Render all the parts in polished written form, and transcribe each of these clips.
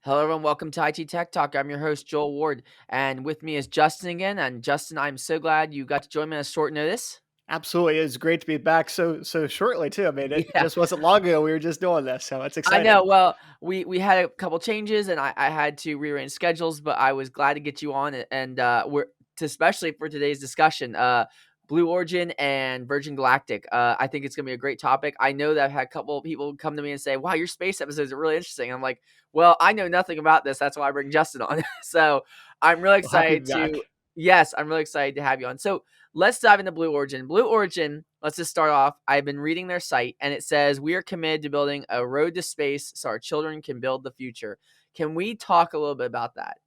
Hello, everyone. Welcome to IT Tech Talk. I'm your host, Joel Ward, and with me is Justin again. And Justin, I'm so glad you got to join me on short notice. Absolutely, it's great to be back so shortly too. I mean, it Yeah, just wasn't long ago we were just doing this, so it's I exciting. know. Well, we had a couple changes, and I had to rearrange schedules, but I was glad to get you on, and we're especially for today's discussion. Blue Origin and Virgin Galactic. I think it's gonna be a great topic. I know that I've had a couple of people come to me and say, "Wow, your space episodes are really interesting." I'm like, "Well, I know nothing about this. That's why I bring Justin on." So I'm really Well, happy to excited be back. to. Yes, I'm really excited to have you on. So let's dive into Blue Origin. Blue Origin, let's just start off. I've been reading their site and it says, "We are committed to building a road to space so our children can build the future." Can we talk a little bit about that?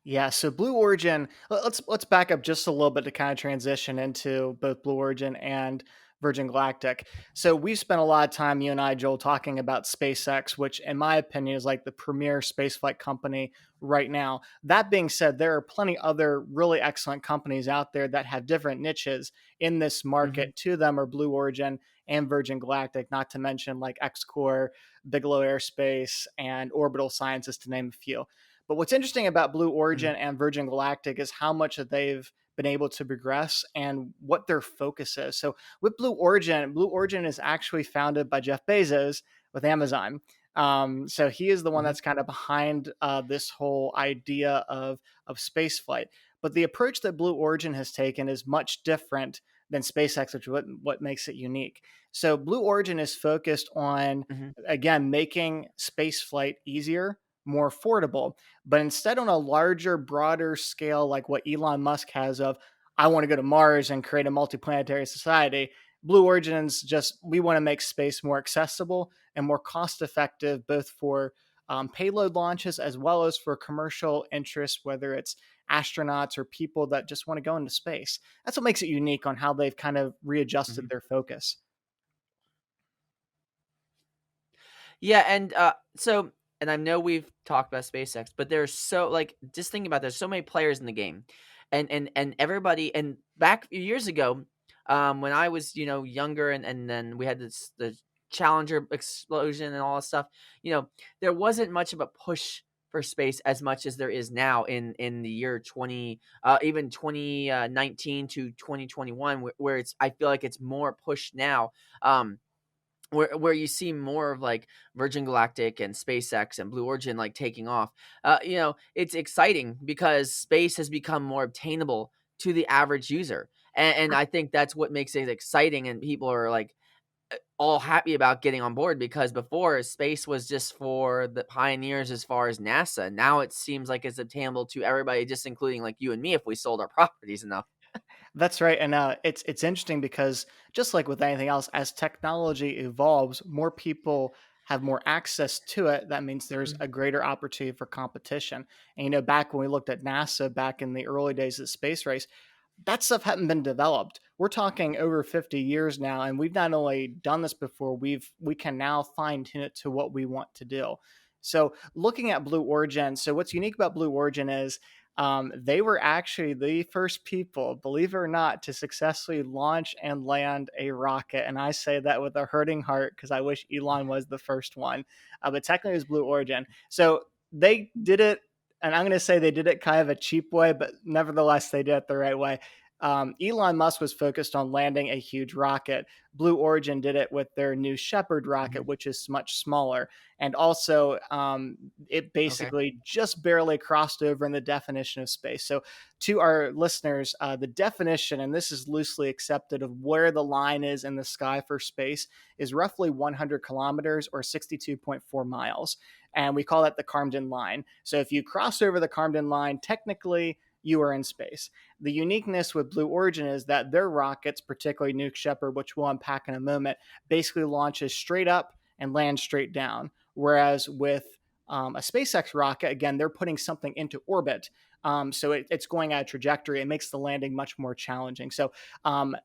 Yeah, so Blue Origin. Let's back up just a little bit to kind of transition into both Blue Origin and Virgin Galactic. So we've spent a lot of time, you and I, Joel, talking about SpaceX, which, in my opinion, is like the premier spaceflight company right now. That being said, there are plenty other really excellent companies out there that have different niches in this Hmm. market. Two of them are Blue Origin and Virgin Galactic, not to mention like XCore, Bigelow Aerospace, and Orbital Sciences, to name a few. But what's interesting about Blue Hmm. Origin and Virgin Galactic is how much that they've been able to progress and what their focus is. So with Blue Origin is actually founded by Jeff Bezos with Amazon. So he is the one Hmm. that's kind of behind this whole idea of space flight. But the approach that Blue Origin has taken is much different than SpaceX, which is what makes it unique. So Blue Origin is focused on, Hmm. again, making space flight easier, more affordable, but instead on a larger, broader scale, like what Elon Musk has of, I want to go to Mars and create a multiplanetary society. Blue Origin's just, we want to make space more accessible and more cost effective, both for payload launches as well as for commercial interests, whether it's astronauts or people that just want to go into space. That's what makes it unique on how they've kind of Hmm. readjusted their focus. Yeah, and I know we've talked about SpaceX, but there's so like just thinking about there's so many players in the game, and everybody. And back a few years ago, when I was younger, and then we had the Challenger explosion and all that stuff. There wasn't much of a push for space as much as there is now in the year 2019 to 2021, where it's I feel like it's more pushed now. Where you see more of like Virgin Galactic and SpaceX and Blue Origin like taking off. It's exciting because space has become more obtainable to the average user. And I think that's what makes it exciting and people are like all happy about getting on board because before space was just for the pioneers as far as NASA. Now it seems like it's obtainable to everybody, just including like you and me if we sold our properties enough. That's right, and it's interesting because just like with anything else, as technology evolves, more people have more access to it. That means there's Mhm. a greater opportunity for competition. And back when we looked at NASA back in the early days of the space race, that stuff hadn't been developed. We're talking over 50 years now, and we've not only done this before, we can now fine tune it to what we want to do. So looking at Blue Origin, so what's unique about Blue Origin is they were actually the first people, believe it or not, to successfully launch and land a rocket. And I say that with a hurting heart because I wish Elon was the first one. But technically, it was Blue Origin. So they did it, and I'm going to say they did it kind of a cheap way, but nevertheless, they did it the right way. Elon Musk was focused on landing a huge rocket. Blue Origin did it with their new Shepard rocket, Mhm. which is much smaller. And also, it Okay. basically just barely crossed over in the definition of space. So, to our listeners, the definition, and this is loosely accepted, of where the line is in the sky for space is roughly 100 kilometers or 62.4 miles. And we call that the Kármán line. So, if you cross over the Kármán line, technically you are in space. The uniqueness with Blue Origin is that their rockets, particularly Nuke Shepard, which we'll unpack in a moment, basically launches straight up and lands straight down. Whereas with a SpaceX rocket, again, they're putting something into orbit. So it's going at a trajectory. It makes the landing much more challenging. So um,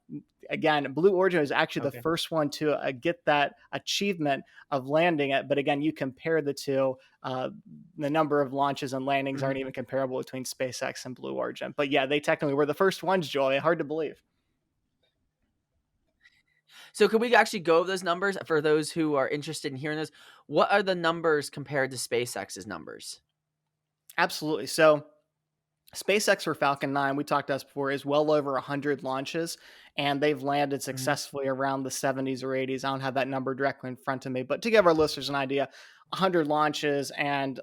again, Blue Origin is actually the Okay. first one to get that achievement of landing it. But again, you compare the two, the number of launches and landings Mhm. aren't even comparable between SpaceX and Blue Origin. But yeah, they technically were the first ones, Joy. Hard to believe. So can we actually go over those numbers for those who are interested in hearing those? What are the numbers compared to SpaceX's numbers? Absolutely. So SpaceX for Falcon 9, we talked about this before, is well over 100 launches, and they've landed Mhm, successfully around the 70s or 80s. I don't have that number directly in front of me, but to give our listeners an idea, 100 launches and,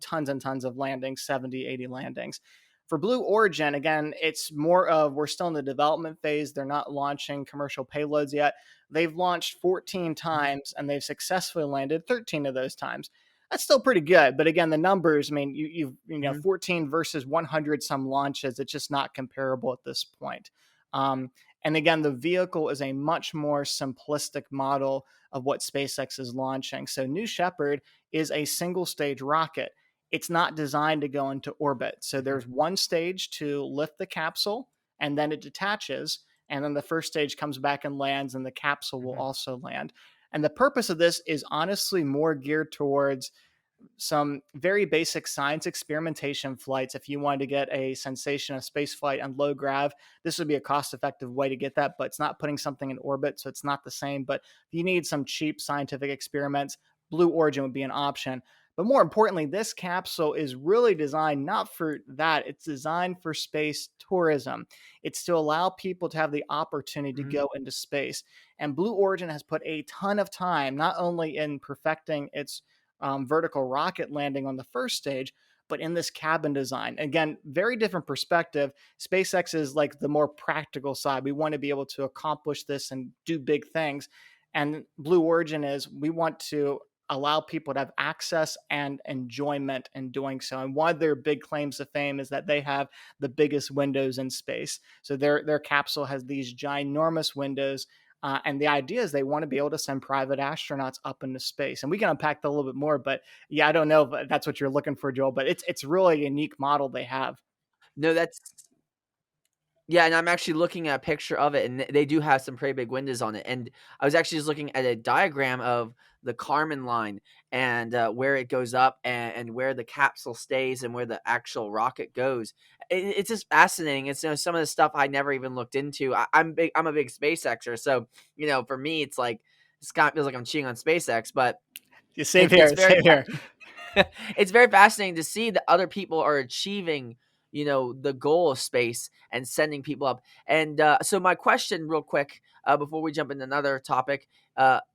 tons and tons of landings, 70, 80 landings. For Blue Origin, again, it's more of we're still in the development phase. They're not launching commercial payloads yet. They've launched 14 mhm, times and they've successfully landed 13 of those times. That's still pretty good. But again, the numbers, I mean, mhm, 14 versus 100 some launches, it's just not comparable at this point. Um, and again, the vehicle is a much more simplistic model of what SpaceX is launching. So New Shepard is a single stage rocket. It's not designed to go into orbit. So mhm, there's one stage to lift the capsule and then it detaches. And then the first stage comes back and lands, and the capsule will mhm, also land. And the purpose of this is honestly more geared towards some very basic science experimentation flights. If you wanted to get a sensation of space flight and low grav, this would be a cost effective way to get that, but it's not putting something in orbit, so it's not the same. But if you need some cheap scientific experiments, Blue Origin would be an option. But more importantly, this capsule is really designed not for that. It's designed for space tourism. It's to allow people to have the opportunity to mhm, go into space. And Blue Origin has put a ton of time, not only in perfecting its vertical rocket landing on the first stage, but in this cabin design. Again, very different perspective. SpaceX is like the more practical side. We want to be able to accomplish this and do big things. And Blue Origin is we want to allow people to have access and enjoyment in doing so. And one of their big claims to fame is that they have the biggest windows in space. So their capsule has these ginormous windows, and the idea is they want to be able to send private astronauts up into space. And we can unpack that a little bit more. But yeah, I don't know if that's what you're looking for, Joel. But it's really a unique model they have. no, that's yeah, and I'm actually looking at a picture of it, and they do have some pretty big windows on it. And I was actually just looking at a diagram of the Kármán line and where it goes up and where the capsule stays and where the actual rocket goes. It's just fascinating. It's some of the stuff I never even looked into. I'm big. I'm a big SpaceXer, so for me, it's like this kind of feels like I'm cheating on SpaceX, but Yeah, same it's here. very Same here. it's very fascinating to see that other people are achieving, the goal of space and sending people up. And so, my question, real quick, before we jump into another topic,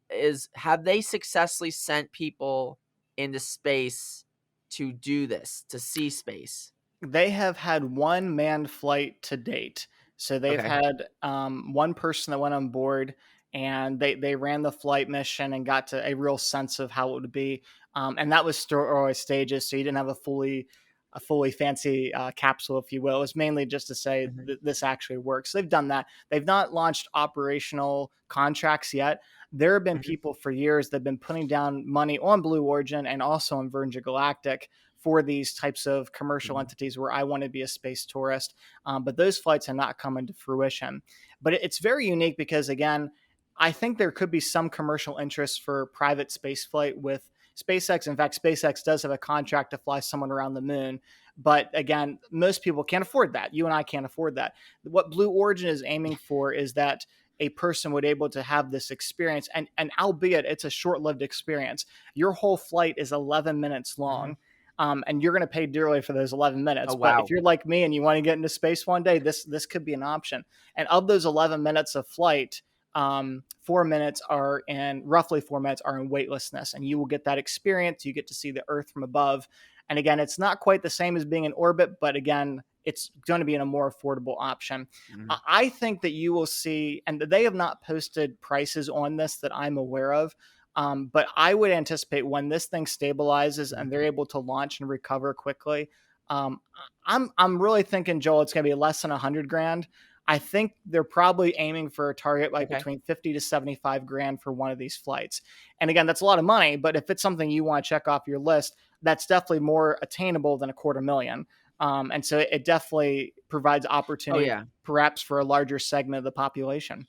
is: have they successfully sent people into space to do this, to see space? They have had one manned flight to date. So they've Okay. had one person that went on board, and they ran the flight mission and got to a real sense of how it would be. And that was still early stages, so you didn't have a fully fancy capsule, if you will. It was mainly just to say Hmm. this actually works. They've done that. They've not launched operational contracts yet. There have been Hmm. people for years that have been putting down money on Blue Origin and also on Virgin Galactic for these types of commercial Hmm. entities where I want to be a space tourist. But those flights have not come into fruition. But it's very unique because, again, I think there could be some commercial interest for private space flight with SpaceX. In fact, SpaceX does have a contract to fly someone around the moon. But again, most people can't afford that. You and I can't afford that. What Blue Origin is aiming for is that a person would able to have this experience, and albeit it's a short-lived experience, your whole flight is 11 minutes Hmm. long, and you're going to pay dearly for those 11 Oh minutes. But if wow. you're like me and you want to get into space one day, this could be an option. And of those 11 minutes of flight, 4 minutes are in roughly 4 minutes are in weightlessness, and you will get that experience. You get to see the Earth from above, and again, it's not quite the same as being in orbit, but again, it's going to be in a more affordable option. Hmm. I think that you will see, and they have not posted prices on this that I'm aware of. But I would anticipate when this thing stabilizes and they're able to launch and recover quickly. Um, I'm really thinking, Joel, it's going to be less than 100 grand. I think they're probably aiming for a target like Okay. between 50 to 75 grand for one of these flights. And again, that's a lot of money, but if it's something you want to check off your list, that's definitely more attainable than a quarter million. And so it definitely provides Oh opportunity yeah. perhaps for a larger segment of the population.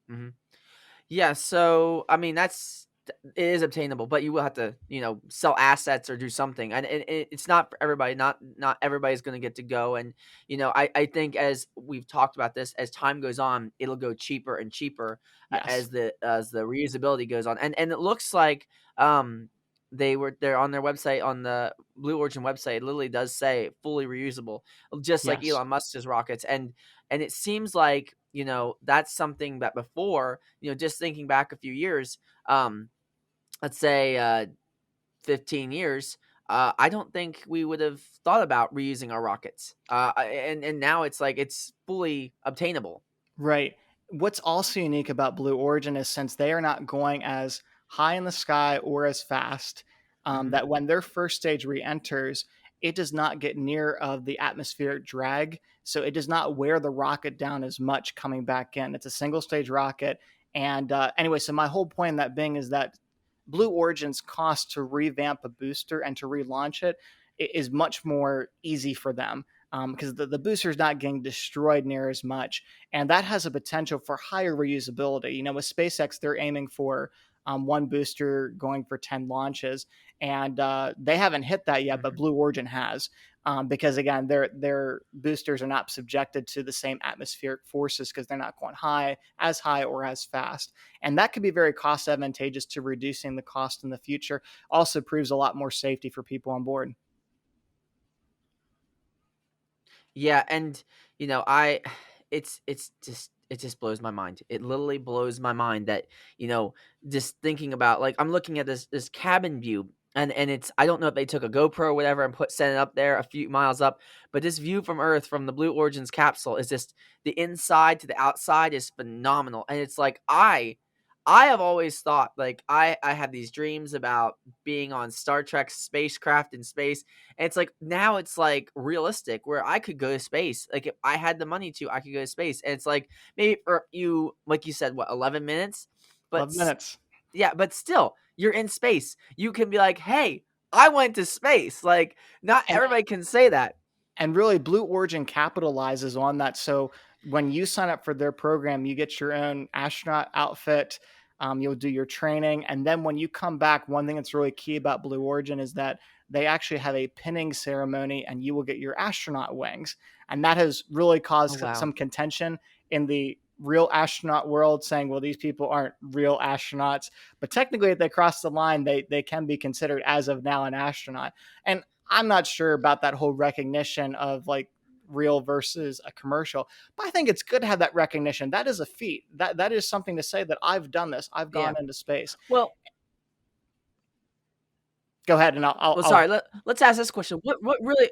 Hmm. Yeah, so I mean it is obtainable, but you will have to, sell assets or do something. And it's not for everybody. Not everybody's going to get to go. And I think as we've talked about this, as time goes on, it'll go cheaper and cheaper Yes. as the reusability goes on. And it looks like um they're on their website, on the Blue Origin website, it literally does say fully reusable, just like Yes. Elon Musk's rockets. And it seems like, that's something that before, just thinking back a few years, let's say 15 years, I don't think we would have thought about reusing our rockets. And now it's like it's fully obtainable. Right. What's also unique about Blue Origin is since they are not going as high in the sky or as fast, Hmm. that when their first stage re-enters, it does not get near of the atmospheric drag, so it does not wear the rocket down as much coming back in. It's a single stage rocket, and anyway, so my whole point in that being is that Blue Origin's cost to revamp a booster and to relaunch it is much more easy for them because the booster is not getting destroyed near as much, and that has a potential for higher reusability. With SpaceX, they're aiming for one booster going for 10 launches, and they haven't hit that yet, but Hmm. Blue Origin has. Because again, their boosters are not subjected to the same atmospheric forces because they're not going high or as fast, and that could be very cost advantageous to reducing the cost in the future. Also proves a lot more safety for people on board. Yeah, and I it just blows my mind. It literally blows my mind that, you know, just thinking about, like, I'm looking at this cabin view, and it's, I don't know if they took a GoPro or whatever and sent it up there a few miles up, but this view from Earth from the Blue Origins capsule is just, the inside to the outside is phenomenal. And it's like, I have always thought, like, I have these dreams about being on Star Trek spacecraft in space. And it's like, now it's like realistic where I could go to space. Like, if I had the money to, I could go to space. And it's like, maybe for you, like you said, what, 11 minutes? But 11 minutes. yeah, but still, you're in space. You can be like, hey, I went to space. Like, not And everybody can say that. And really, Blue Origin capitalizes on that. So when you sign up for their program, you get your own astronaut outfit. You'll do your training. And then when you come back, one thing that's really key about Blue Origin is that they actually have a pinning ceremony and you will get your astronaut wings. And that has really Oh, caused wow. some contention in the real astronaut world, saying, well, these people aren't real astronauts. But technically, if they cross the line, they can be considered as of now an astronaut. And I'm not sure about that whole recognition of like real versus a commercial, but I think it's good to have that recognition. That is a feat. That is something to say that I've done this. I've Yeah. gone into space. Well, Go ahead and I'll sorry. Let's ask this question. What really?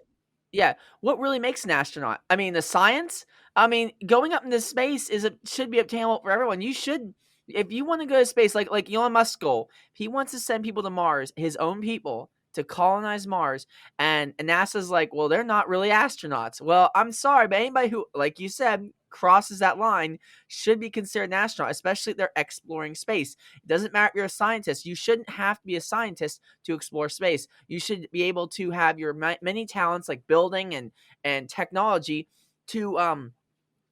Yeah, what really makes an astronaut? I mean, the science. I mean, going up into space should be obtainable for everyone. You should, if you want to go to space, like Elon Musk's goal, he wants to send people to Mars, his own people, to colonize Mars, and NASA's like, well, they're not really astronauts. Well, I'm sorry, but anybody who, like you said, crosses that line should be considered an astronaut, especially if they're exploring space. It doesn't matter if you're a scientist. You shouldn't have to be a scientist to explore space. You should be able to have your many talents, like building and technology, to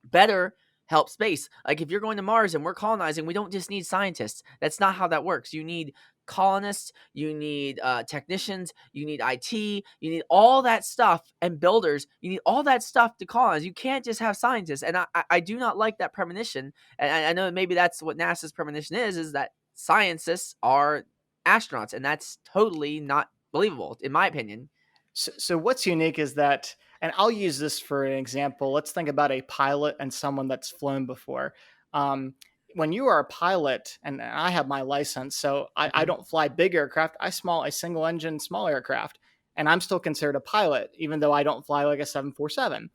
better help space. Like, if you're going to Mars and we're colonizing, we don't just need scientists. That's not how that works. You need colonists, you need technicians, you need IT, you need all that stuff, and builders. You need all that stuff to colonize. You can't just have scientists. And I do not like that premonition. And I know maybe that's what NASA's premonition is that scientists are astronauts, and that's totally not believable, in my opinion. So what's unique is that, and I'll use this for an example. Let's think about a pilot and someone that's flown before. Um, when you are a pilot, and I have my license, so I Hmm. don't fly big aircraft. I small a single engine small aircraft, and I'm still considered a pilot, even though I don't fly like a 747.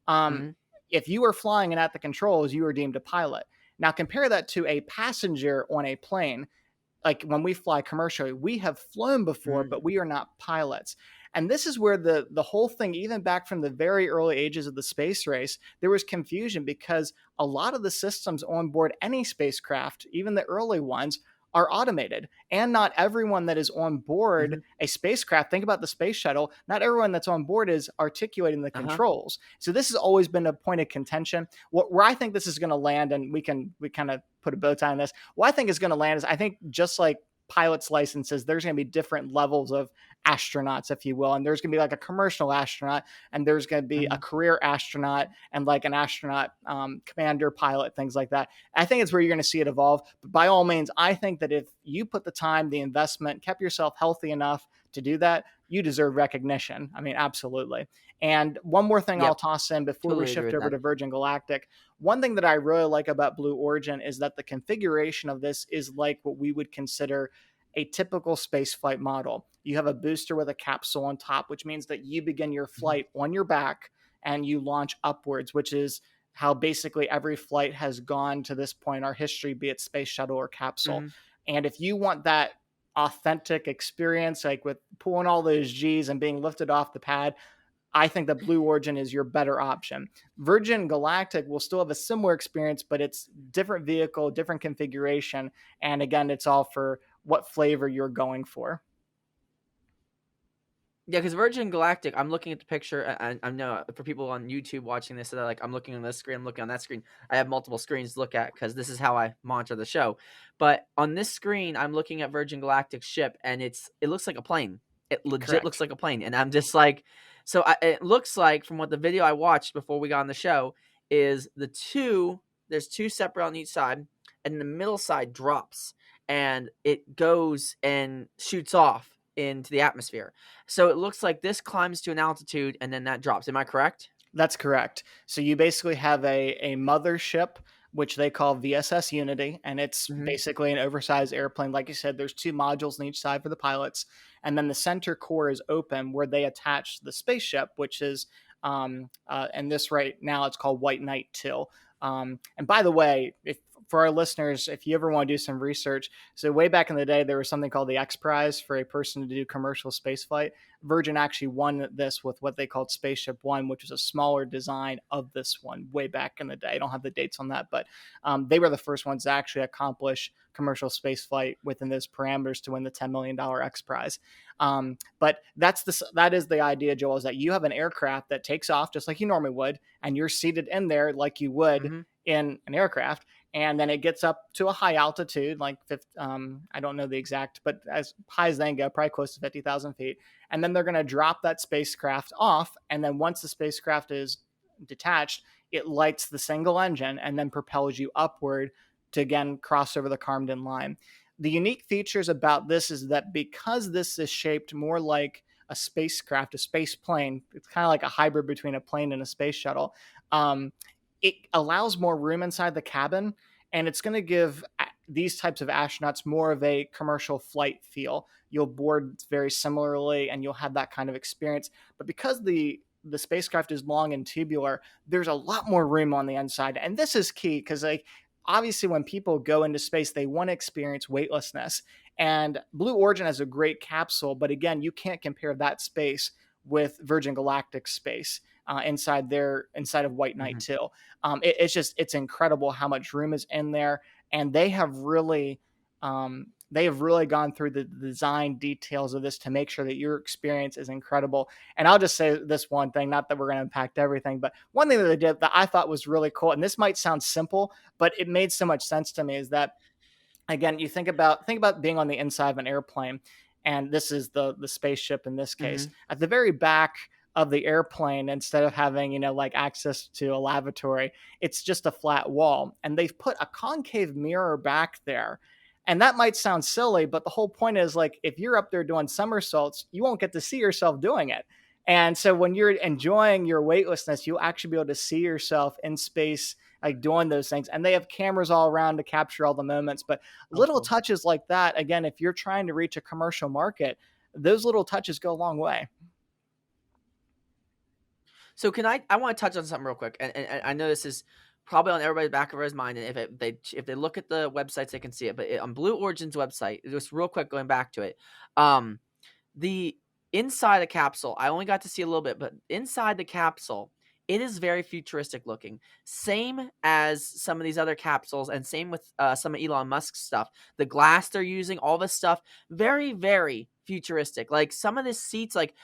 Um, Hmm. if you are flying and at the controls, you are deemed a pilot. Now compare that to a passenger on a plane. Like when we fly commercially, we have flown before, Hmm. but we are not pilots. And this is where the whole thing, even back from the very early ages of the space race, there was confusion because a lot of the systems on board any spacecraft, even the early ones, are automated. And not everyone that is on board Hmm. a spacecraft, think about the space shuttle, not everyone that's on board is articulating the Uh-huh. controls. So this has always been a point of contention. Where I think this is going to land, and we kind of put a bow tie on this. What I think is going to land is I think just like pilot's licenses, there's going to be different levels of astronauts, if you will. And there's going to be like a commercial astronaut, and there's going to be a Mhm. career astronaut, and like an astronaut commander pilot, things like that. I think it's where you're going to see it evolve. But by all means, I think that if you put the time, the investment, kept yourself healthy enough to do that, you deserve recognition. I mean, absolutely. And one more thing I'll Yep, toss in before we totally agree shift with over that. to Virgin Galactic. One thing that I really like about Blue Origin is that the configuration of this is like what we would consider a typical spaceflight model. You have a booster with a capsule on top, which means that you begin your Mhm. flight on your back and you launch upwards, which is how basically every flight has gone to this point in our history, be it space shuttle or capsule. Mhm. And if you want that authentic experience, like with pulling all those G's and being lifted off the pad, I think that Blue Origin is your better option. Virgin Galactic will still have a similar experience, but it's different vehicle, different configuration. And again, it's all for what flavor you're going for. Yeah, because Virgin Galactic, I'm looking at the picture. I know for people on YouTube watching this, they're like, I'm looking on this screen, I'm looking on that screen. I have multiple screens to look at because this is how I monitor the show. But on this screen, I'm looking at Virgin Galactic's ship, and it looks like a plane. It legit looks Correct. like a plane, and I'm just like, it looks like from what the video I watched before we got on the show is there's two separate on each side, and the middle side drops, and it goes and shoots off into the atmosphere. So it looks like this climbs to an altitude and then that drops. Am I correct? That's correct. So you basically have a mothership, which they call VSS Unity, and it's Mhm. basically an oversized airplane. Like you said, there's two modules on each side for the pilots, and then the center core is open where they attach the spaceship, which is and this right now it's called White Knight 2. And by the way, if for our listeners, if you ever want to do some research, so way back in the day, there was something called the X Prize for a person to do commercial spaceflight. Virgin actually won this with what they called Spaceship One, which was a smaller design of this one way back in the day. I don't have the dates on that, but they were the first ones to actually accomplish commercial spaceflight within those parameters to win the $10 million X Prize. But that is the idea, Joel, is that you have an aircraft that takes off just like you normally would, and you're seated in there like you would Mhm. in an aircraft, and then it gets up to a high altitude, like I don't know the exact, but as high as they can go, probably close to 50,000 feet. And then they're going to drop that spacecraft off. And then once the spacecraft is detached, it lights the single engine and then propels you upward to again cross over the Kármán line. The unique features about this is that because this is shaped more like a spacecraft, a space plane, it's kind of like a hybrid between a plane and a space shuttle. Um, it allows more room inside the cabin, and it's going to give these types of astronauts more of a commercial flight feel. You'll board very similarly, and you'll have that kind of experience. But because the spacecraft is long and tubular, there's a lot more room on the inside, and this is key because like obviously when people go into space, they want to experience weightlessness. And Blue Origin has a great capsule, but again, you can't compare that space with Virgin Galactic space inside of White Knight Mhm. 2. It's incredible how much room is in there, and they have really gone through the design details of this to make sure that your experience is incredible. And I'll just say this one thing, not that we're going to impact everything, but one thing that they did that I thought was really cool, and this might sound simple, but it made so much sense to me, is that again, you think about being on the inside of an airplane, and this is the spaceship in this case. Mhm. At the very back of the airplane, instead of having like access to a lavatory, it's just a flat wall, and they've put a concave mirror back there. And that might sound silly, but the whole point is like if you're up there doing somersaults, you won't get to see yourself doing it. And so when you're enjoying your weightlessness, you'll actually be able to see yourself in space like doing those things. And they have cameras all around to capture all the moments. But Oh, little cool. touches like that, again, if you're trying to reach a commercial market, those little touches go a long way. So I want to touch on something real quick, and I know this is probably on everybody's back of his mind, and if they look at the websites, they can see it. But on Blue Origin's website, just real quick going back to it, um, the inside the capsule, I only got to see a little bit, but inside the capsule, it is very futuristic looking. Same as some of these other capsules, and same with some of Elon Musk's stuff. The glass they're using, all this stuff, very, very futuristic. Like some of the seats, like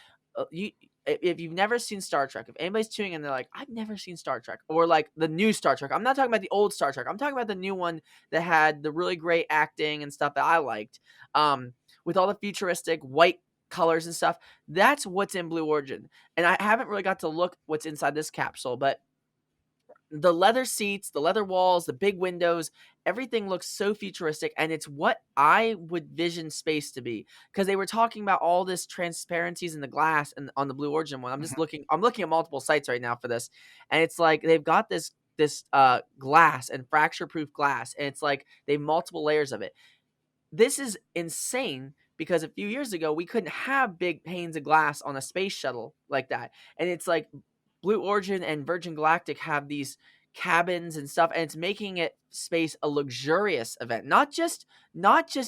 you. if you've never seen Star Trek, if anybody's tuning in, they're like, I've never seen Star Trek, or like the new Star Trek. I'm not talking about the old Star Trek. I'm talking about the new one that had the really great acting and stuff that I liked, with all the futuristic white colors and stuff. That's what's in Blue Origin. And I haven't really got to look what's inside this capsule, but the leather seats, the leather walls, the big windows, everything looks so futuristic, and it's what I would vision space to be. Because they were talking about all this transparencies in the glass and on the Blue Origin one. Mhm. I'm looking at multiple sites right now for this, and it's like they've got this glass and fracture proof glass, and it's like they have multiple layers of it. This is insane because a few years ago we couldn't have big panes of glass on a space shuttle like that. And it's like Blue Origin and Virgin Galactic have these cabins and stuff, and it's making it space a luxurious event. Not just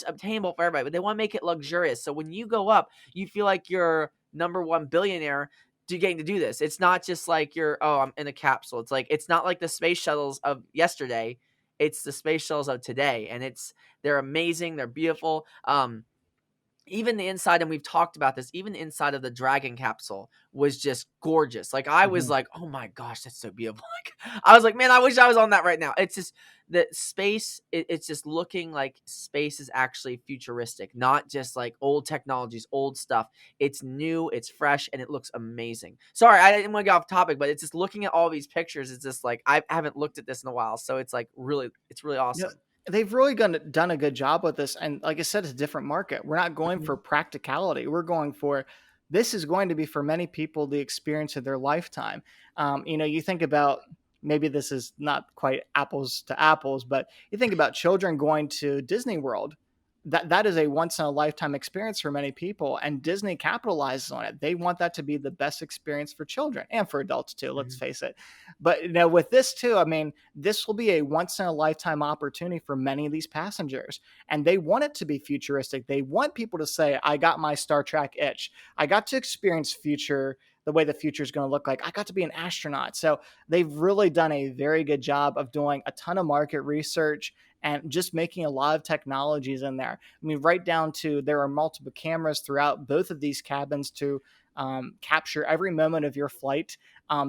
obtainable for everybody, but they want to make it luxurious. So when you go up, you feel like you're number one billionaire getting to do this. It's not just like I'm in a capsule. It's like it's not like the space shuttles of yesterday. It's the space shuttles of today, and they're amazing. They're beautiful. Even the inside, and we've talked about this, even the inside of the Dragon capsule was just gorgeous. Like I was Mhm. like, oh my gosh, that's so beautiful. Like I was like, man, I wish I was on that right now. It's just that space. It's just looking like space is actually futuristic, not just like old technologies, old stuff. It's new, it's fresh, and it looks amazing. Sorry, I didn't want to get off topic, but it's just looking at all these pictures. It's just like I haven't looked at this in a while, so it's like it's really You know, awesome. they've really done a good job with this, and like I said, it's a different market. We're not going for Mhm, practicality. We're going for this is going to be for many people the experience of their lifetime. You think about maybe this is not quite apples to apples, but you think about children going to Disney World. That is a once in a lifetime experience for many people, and Disney capitalizes on it. They want that to be the best experience for children and for adults too. Let's mhm, face it. But with this too, I mean, this will be a once in a lifetime opportunity for many of these passengers. And they want it to be futuristic. They want people to say, I got my Star Trek itch. I got to experience the way the future is going to look like. I got to be an astronaut. So they've really done a very good job of doing a ton of market research and just making a lot of technologies in there. I mean, right down to there are multiple cameras throughout both of these cabins to capture every moment of your flight.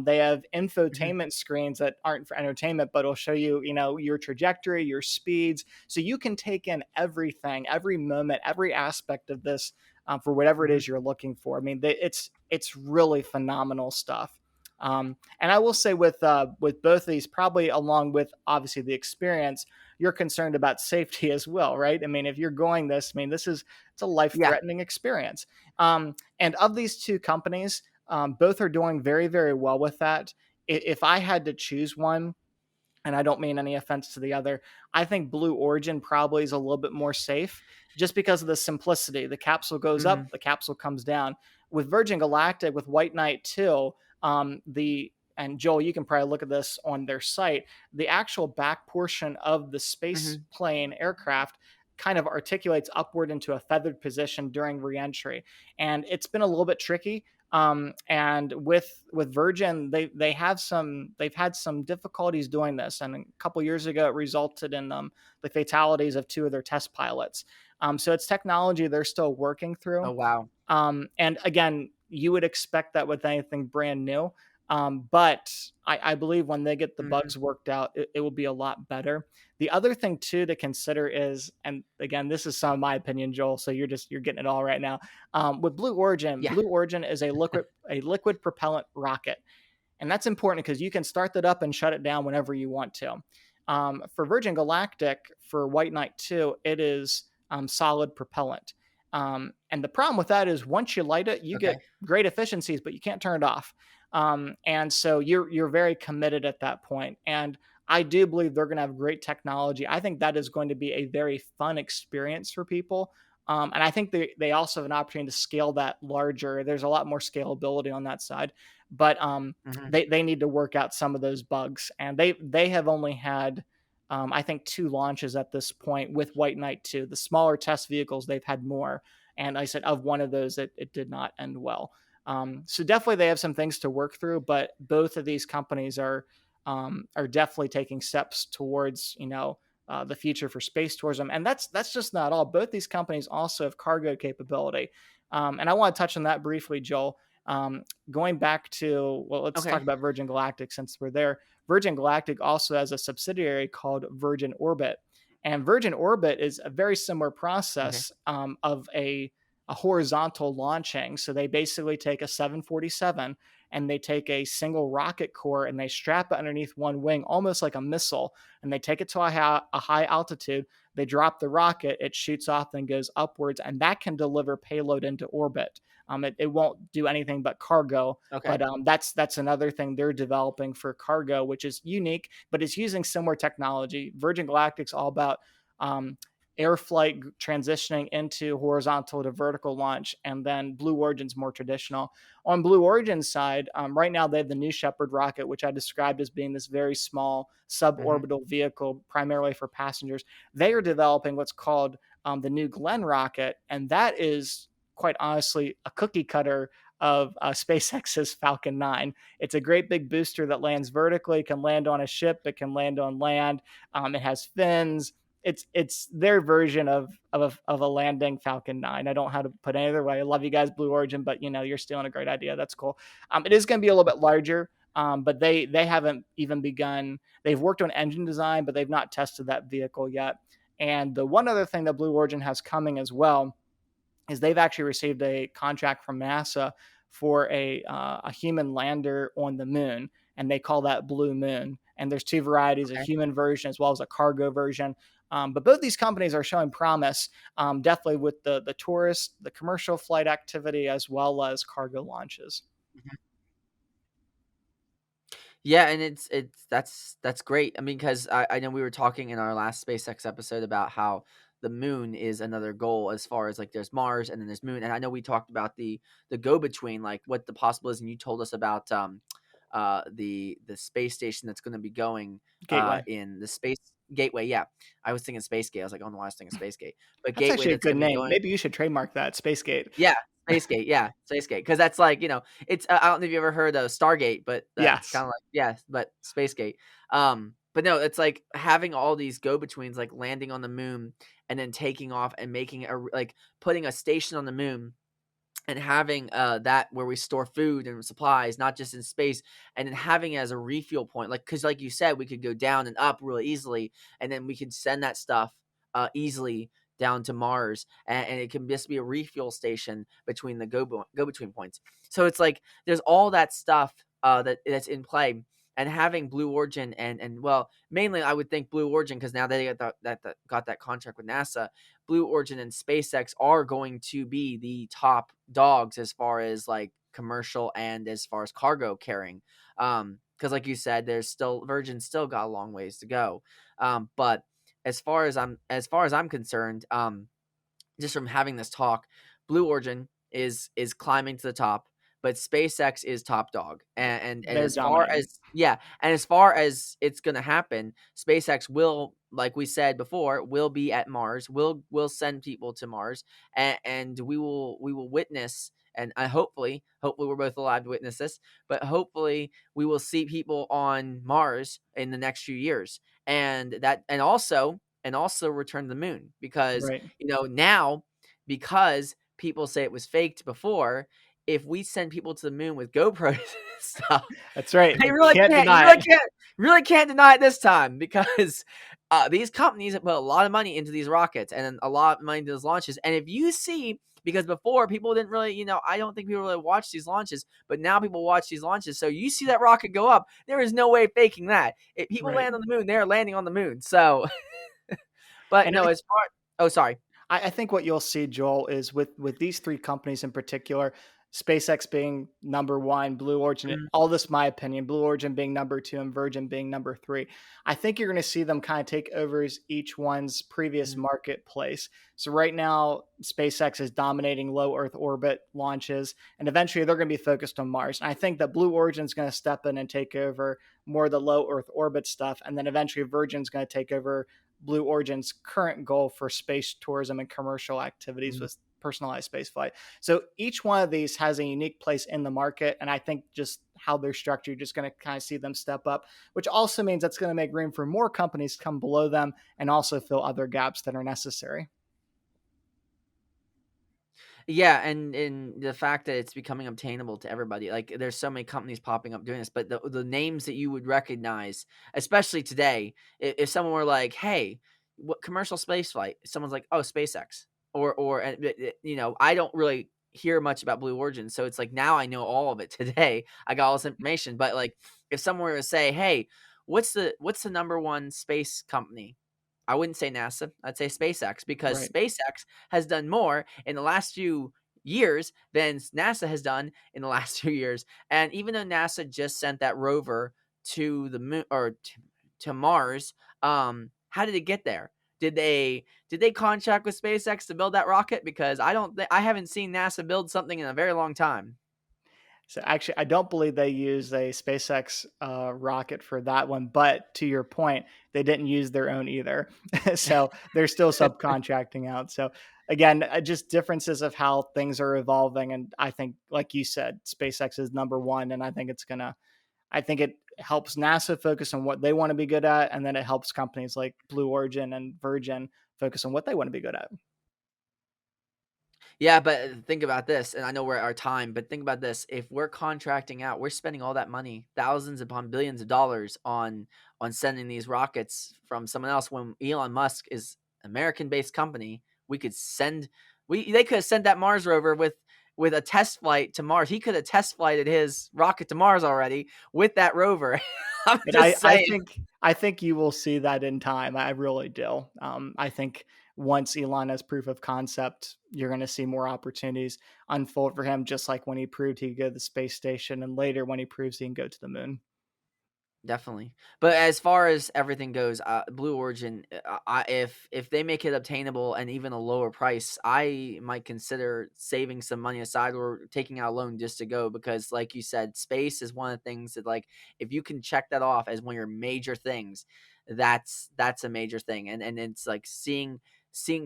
They have mhm, infotainment screens that aren't for entertainment, but will show you, your trajectory, your speeds, so you can take in everything, every moment, every aspect of this for whatever it mhm, is you're looking for. I mean, it's really phenomenal stuff. And I will say with both of these, probably along with obviously the experience, you're concerned about safety as well, right? I mean, if you're going this, I mean, it's a life yeah, threatening experience. And of these two companies, both are doing very, very well with that. If I had to choose one, and I don't mean any offense to the other, I think Blue Origin probably is a little bit more safe just because of the simplicity. The capsule goes up, mhm, the capsule comes down. With Virgin Galactic, with White Knight 2, the and Joel, you can probably look at this on their site. The actual back portion of the space mhm, plane aircraft kind of articulates upward into a feathered position during reentry, and it's been a little bit tricky. And with Virgin, they've had some difficulties doing this, and a couple years ago it resulted in the fatalities of two of their test pilots. So it's technology they're still working through. oh wow, And again, you would expect that with anything brand new. But I believe when they get the mhm, bugs worked out, it will be a lot better. The other thing too to consider is, and again, this is some of my opinion, Joel. So you're getting it all right now. With Blue Origin, yeah, Blue Origin is a liquid propellant rocket, and that's important because you can start that up and shut it down whenever you want to. For Virgin Galactic, for White Knight 2, it is solid propellant. And the problem with that is once you light it, you get okay, great efficiencies, but you can't turn it off. And so you're very committed at that point. And I do believe they're going to have great technology. I think that is going to be a very fun experience for people. And I think they also have an opportunity to scale that larger. There's a lot more scalability on that side, but mhm, they need to work out some of those bugs. And they have only had I think two launches at this point with White Knight 2. The smaller test vehicles, they've had more. And I said of one of those, it did not end well. So definitely they have some things to work through, but both of these companies are definitely taking steps towards the future for space tourism, and that's just not all. Both these companies also have cargo capability, and I want to touch on that briefly, Joel. Going back to, well, let's talk Okay. about Virgin Galactic since we're there. Virgin Galactic also has a subsidiary called Virgin Orbit. And Virgin Orbit is a very similar Okay. process of a horizontal launching. So they basically take a 747 and they take a single rocket core and they strap it underneath one wing, almost like a missile, and they take it to a high altitude. They drop the rocket, it shoots off and goes upwards, and that can deliver payload into orbit. It won't do anything but cargo, Okay. but that's another thing they're developing for cargo, which is unique, but it's using similar technology. Virgin Galactic's all about um, air flight transitioning into horizontal to vertical launch, and then Blue Origin's more traditional. On Blue Origin's side, right now they have the New Shepard rocket, which I described as being this very small Hmm. suborbital vehicle, primarily for passengers. They are developing what's called the New Glenn rocket, and that is quite honestly a cookie cutter of SpaceX's Falcon 9. It's a great big booster that lands vertically, can land on a ship, it can land on land. It has fins. It's their version of a landing Falcon 9. I don't know how to put it any other way. I love you guys, Blue Origin, but you're stealing a great idea. That's cool. It is going to be a little bit larger, but they haven't even begun. They've worked on engine design, but they've not tested that vehicle yet. And the one other thing that Blue Origin has coming as well is they've actually received a contract from NASA for a human lander on the moon, and they call that Blue Moon. And there's two varieties: a Okay. human version as well as a cargo version. But both these companies are showing promise, definitely with the tourist, the commercial flight activity, as well as cargo launches. Mhm. Yeah, and it's that's great. I mean, because I know we were talking in our last SpaceX episode about how the moon is another goal as far as like there's Mars and then there's moon, and I know we talked about the go between, like what the possible is, and you told us about the space station that's going to be going Gateway. in the space gateway. Yeah, I was thinking space gate. I was like, oh no, I was thinking space gate, but That's gateway actually a that's good going to be name. going. Maybe you should trademark that, Spacegate. Yeah, Spacegate, yeah, Spacegate, because that's like, it's I don't know if you ever heard of Stargate, but that's Yes. kinda like, yeah, but Spacegate. But no, it's like having all these go-betweens, like landing on the moon and then taking off and making like, putting a station on the moon and having, that where we store food and supplies, not just in space, and then having it as a refuel point, like because like you said, we could go down and up really easily, and then we could send that stuff, easily down to Mars, and it can just be a refuel station between the go-between points. So it's like there's all that stuff, that's in play, and having Blue Origin and well, mainly I would think Blue Origin because now they got that contract with NASA. Blue Origin and SpaceX are going to be the top dogs as far as like commercial and as far as cargo carrying. Because like you said, there's still Virgin still got a long ways to go. But as far as I'm concerned, just from having this talk, Blue Origin is climbing to the top, but SpaceX is top dog. And They're as far dominating. as yeah, and as far as it's gonna happen, SpaceX will, like we said before, will be at Mars. Will send people to Mars, and we will witness. And I hopefully we're both alive to witness this, but hopefully we will see people on Mars in the next few years, and also return to the moon because Right. now, because people say it was faked before, if we send people to the moon with GoPros and stuff, That's right. you You really can't can't you deny really it. can't really can't deny it this time because, these companies have put a lot of money into these rockets and a lot of money into those launches, and if you see because before people didn't really, I don't think people really watch these launches, but now people watch these launches, so you see that rocket go up, there is no way faking that. If people Right. land on the moon, they're landing on the moon, so but And no, as far oh, sorry. I think what you'll see, Joel, is with these three companies in particular, SpaceX being number one, Blue Origin, Mhm, all this my opinion, Blue Origin being number two, and Virgin being number three. I think you're going to see them kind of take over as each one's previous mhm, marketplace. So right now, SpaceX is dominating low Earth orbit launches, and eventually they're going to be focused on Mars. And I think that Blue Origin is going to step in and take over more of the low Earth orbit stuff, and then eventually Virgin's going to take over Blue Origin's current goal for space tourism and commercial activities mhm. with personalized space flight. So each one of these has a unique place in the market. And I think just how they're structured, you're just going to kind of see them step up, which also means that's going to make room for more companies to come below them and also fill other gaps that are necessary. Yeah, and the fact that it's becoming obtainable to everybody, like, there's so many companies popping up doing this, but the names that you would recognize, especially today, if someone were like, "Hey, what commercial space flight?" Someone's like, "Oh, SpaceX." And I don't really hear much about Blue Origin, so it's like now I know all of it today. I got all this information, but, like, if someone were to say, "Hey, what's the number 1 space company?" I wouldn't say NASA, I'd say SpaceX, because Right. SpaceX has done more in the last few years than NASA has done in the last few years. And even though NASA just sent that rover to the moon or to Mars, how did it get there? Did they contract with SpaceX to build that rocket? Because I haven't seen NASA build something in a very long time. So actually, I don't believe they used a SpaceX rocket for that one. But to your point, they didn't use their own either. So they're still subcontracting out. So again, just differences of how things are evolving. And I think, like you said, SpaceX is number one. And I think I think it helps NASA focus on what they want to be good at. And then it helps companies like Blue Origin and Virgin focus on what they want to be good at. Yeah, but think about this, and I know we're at our time, but think about this. If we're contracting out, we're spending all that money, thousands upon billions of dollars on sending these rockets from someone else when Elon Musk is American-based company. We could send they could have sent that Mars rover with a test flight to Mars. He could have test flighted his rocket to Mars already with that rover. I'm And just I saying. think I think you will see that in time. I really do. I think once Elon has proof of concept, you're going to see more opportunities unfold for him, just like when he proved he could go to the space station, and later when he proves he can go to the moon. Definitely. But as far as everything goes, Blue Origin, if they make it obtainable and even a lower price, I might consider saving some money aside or taking out a loan just to go because, like you said, space is one of the things that, like, if you can check that off as one of your major things, that's a major thing. And it's like seeing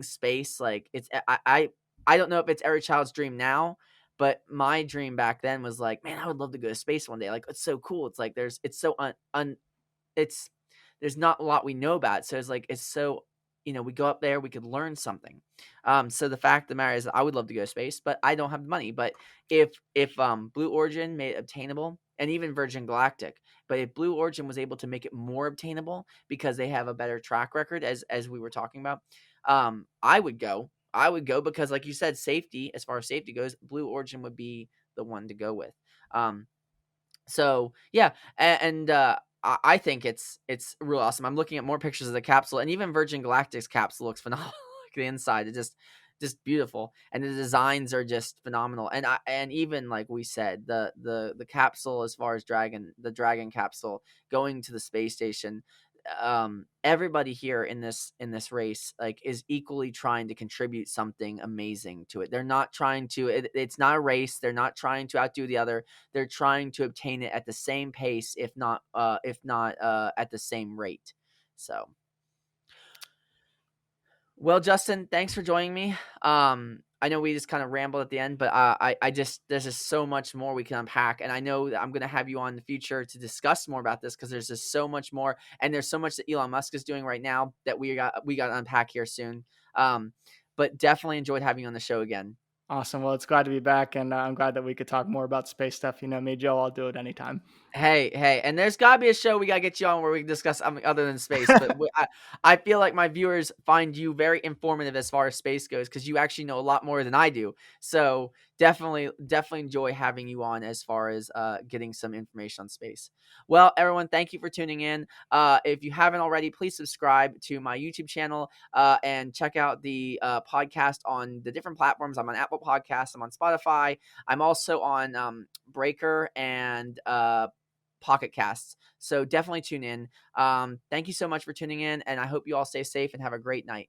space, like I don't know if it's every child's dream now, but my dream back then was like, man, I would love to go to space one day. Like, it's so cool. It's like it's so it's there's not a lot we know about. So it's like it's so we go up there, we could learn something. So the fact of the matter is, I would love to go to space, but I don't have the money. But if Blue Origin made it obtainable, and even Virgin Galactic, but if Blue Origin was able to make it more obtainable because they have a better track record, as we were talking about, I would go. I would go because, like you said, safety. As far as safety goes, Blue Origin would be the one to go with. Um, so yeah, and I think it's real awesome. I'm looking at more pictures of the capsule, and even Virgin Galactic's capsule looks phenomenal. Like the inside, it just beautiful, and the designs are just phenomenal. And even like we said, the capsule, as far as the Dragon capsule going to the space station, everybody here in this race like is equally trying to contribute something amazing to it. They're not trying to it's not a race. They're not trying to outdo the other. They're trying to obtain it at the same pace, if not at the same rate. So, well, Justin, thanks for joining me. I know we just kind of rambled at the end, but I just there's just so much more we can unpack, and I know that I'm going to have you on in the future to discuss more about this because there's just so much more, and there's so much that Elon Musk is doing right now that we got to unpack here soon. Um, but definitely enjoyed having you on the show again. Awesome. Well, it's glad to be back, and I'm glad that we could talk more about space stuff. You know me, Joe. I'll do it anytime. Hey, and there's gotta be a show we gotta get you on where we can discuss something other than space. But I feel like my viewers find you very informative as far as space goes because you actually know a lot more than I do. So definitely enjoy having you on as far as getting some information on space. Well, everyone, thank you for tuning in. If you haven't already, please subscribe to my YouTube channel and check out the podcast on the different platforms. I'm on Apple Podcasts. I'm on Spotify. I'm also on Breaker and Pocket Casts. So definitely tune in. Thank you so much for tuning in, and I hope you all stay safe and have a great night.